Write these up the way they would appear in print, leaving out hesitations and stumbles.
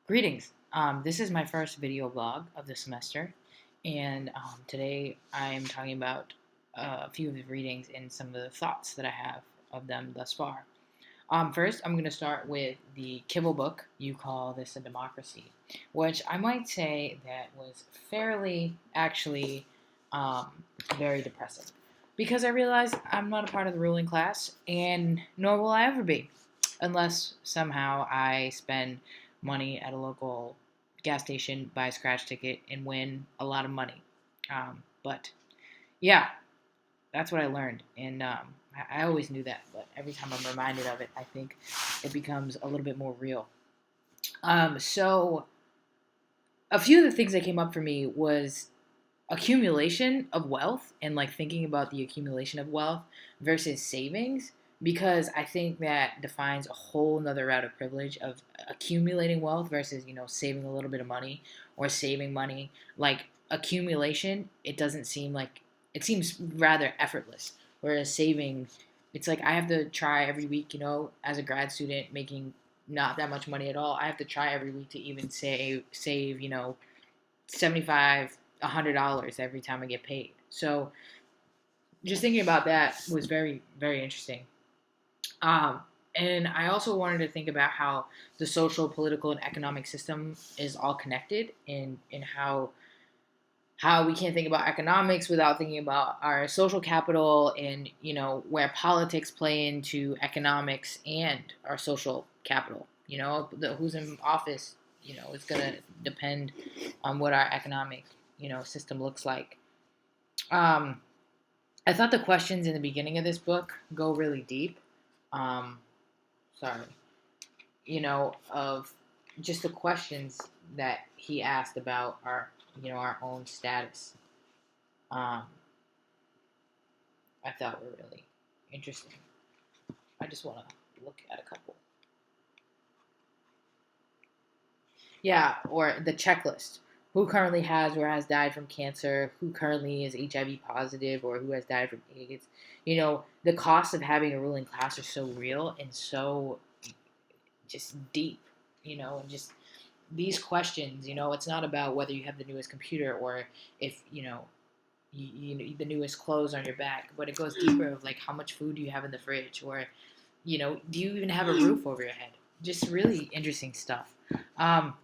Greetings. This is my first video blog of the semester, and today I am talking about a few of the readings and some of the thoughts that I have of them thus far. First, I'm going to start with the Kibble book, You Call This a Democracy, which I might say that was fairly, actually, um, very depressing. Because I realized I'm not a part of the ruling class, and nor will I ever be, unless somehow I spend money at a local gas station, buy a scratch ticket, and win a lot of money. But yeah, that's what I learned, and I always knew that, but every time I'm reminded of it, I think it becomes a little bit more real. So a few of the things that came up for me was accumulation of wealth and like thinking about the accumulation of wealth versus savings, because I think that defines a whole nother route of privilege of accumulating wealth versus saving a little bit of money or saving money. Like accumulation, it doesn't seem like it seems rather effortless, whereas saving, it's like I have to try every week, as a grad student making not that much money at all. I have to try every week to even save 75 $100 every time I get paid. So just thinking about that was very, very interesting. Um, and I also wanted to think about how the social, political, and economic system is all connected, and how we can't think about economics without thinking about our social capital, and where politics play into economics and our social capital. Who's in office. It's gonna depend on what our economic system looks like. Um, I thought the questions in the beginning of this book go really deep. Um, sorry, of just the questions that he asked about our own status. Um, I thought were really interesting. I just want to look at a couple. Yeah, or the checklist. Who currently has or has died from cancer? Who currently is HIV positive or who has died from AIDS? The cost of having a ruling class are so real and so just deep, and just these questions, it's not about whether you have the newest computer or if, the newest clothes on your back, but it goes deeper of like how much food do you have in the fridge, or, do you even have a roof over your head? Just really interesting stuff. Um,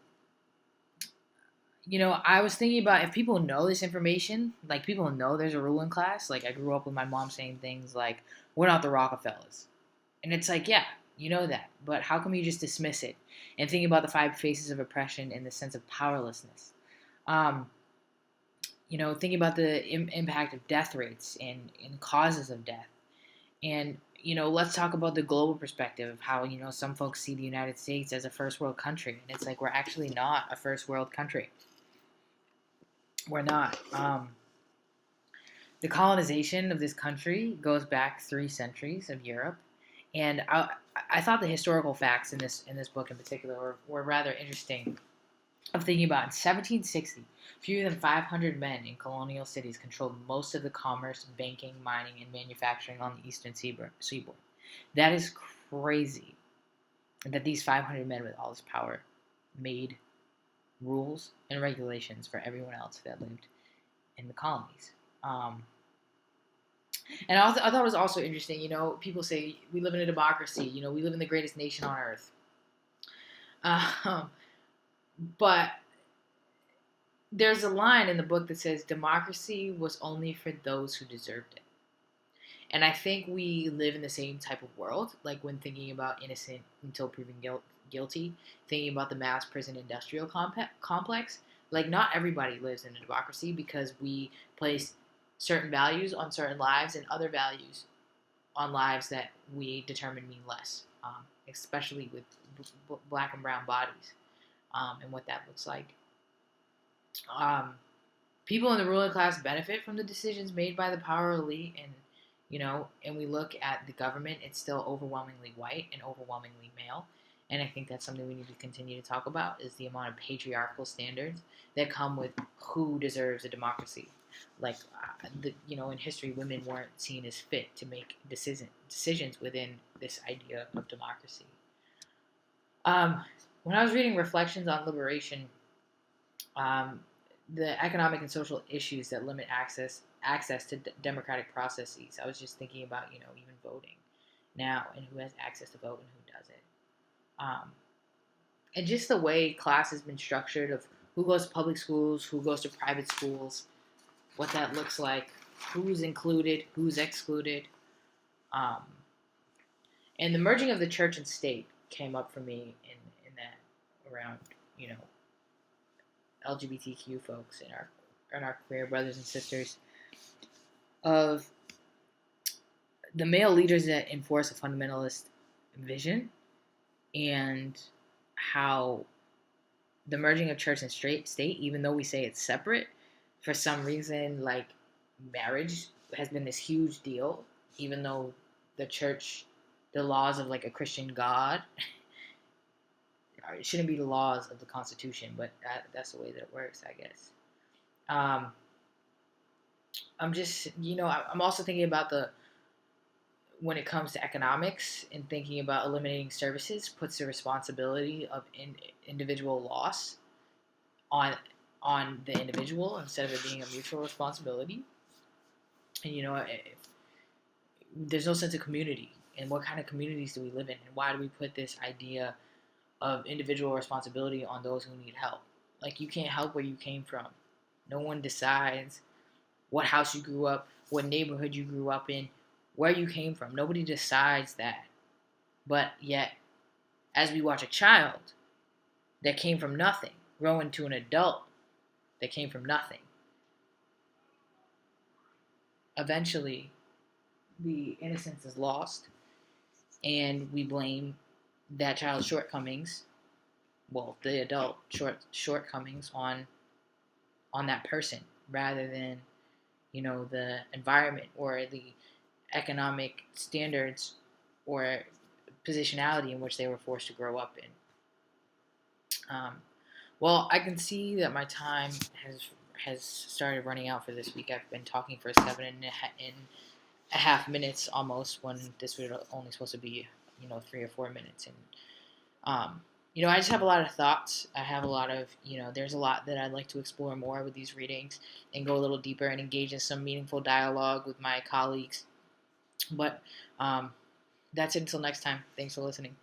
I was thinking about if people know this information, like people know there's a ruling class. Like I grew up with my mom saying things like, "We're not the Rockefellers," and it's like, yeah, you know that, but how come you just dismiss it and think about the five faces of oppression and the sense of powerlessness? Um, thinking about the impact of death rates and causes of death, and let's talk about the global perspective of how some folks see the United States as a first world country, and it's like we're actually not a first world country. We're not. The colonization of this country goes back 3 centuries of Europe, and I thought the historical facts in this book in particular were rather interesting. Of thinking about in 1760, fewer than 500 men in colonial cities controlled most of the commerce, banking, mining, and manufacturing on the eastern seaboard. That is crazy. That these 500 men with all this power made rules and regulations for everyone else that lived in the colonies. And I thought it was also interesting. People say we live in a democracy. We live in the greatest nation on earth. Um, but there's a line in the book that says democracy was only for those who deserved it. And I think we live in the same type of world, like when thinking about innocent until proven guilty, thinking about the mass prison industrial complex. Like, not everybody lives in a democracy because we place certain values on certain lives and other values on lives that we determine mean less, especially with black and brown bodies, and what that looks like. Um, People in the ruling class benefit from the decisions made by the power elite, and we look at the government, it's still overwhelmingly white and overwhelmingly male. And I think that's something we need to continue to talk about, is the amount of patriarchal standards that come with who deserves a democracy. Like, in history, women weren't seen as fit to make decisions within this idea of democracy. Um, When I was reading Reflections on Liberation, um, the economic and social issues that limit access to democratic processes, I was just thinking about even voting now and who has access to vote and who doesn't. And just the way class has been structured of who goes to public schools, who goes to private schools, what that looks like, who's included, who's excluded. Um, and the merging of the church and state came up for me in that around, you know, LGBTQ folks and our queer brothers and sisters of the male leaders that enforce a fundamentalist vision and how the merging of church and state, even though we say it's separate, for some reason, like marriage has been this huge deal, even though the church, the laws of like a Christian God, it shouldn't be the laws of the Constitution, but that's the way that it works, I guess. Um, I'm just, I'm also thinking about when it comes to economics and thinking about eliminating services puts the responsibility of individual loss on the individual instead of it being a mutual responsibility. And there's no sense of community. And what kind of communities do we live in? And why do we put this idea of individual responsibility on those who need help? Like, you can't help where you came from. No one decides what house you grew up, what neighborhood you grew up in, where you came from. Nobody decides that. But yet, as we watch a child that came from nothing grow into an adult that came from nothing, eventually the innocence is lost and we blame that child's shortcomings, well, the adult shortcomings on that person rather than the environment or the economic standards or positionality in which they were forced to grow up in. Well, I can see that my time has started running out for this week. I've been talking for 7.5 minutes almost, when this was only supposed to be 3 or 4 minutes. And I just have a lot of thoughts. I have a lot of there's a lot that I'd like to explore more with these readings and go a little deeper and engage in some meaningful dialogue with my colleagues. But that's it until next time. Thanks for listening.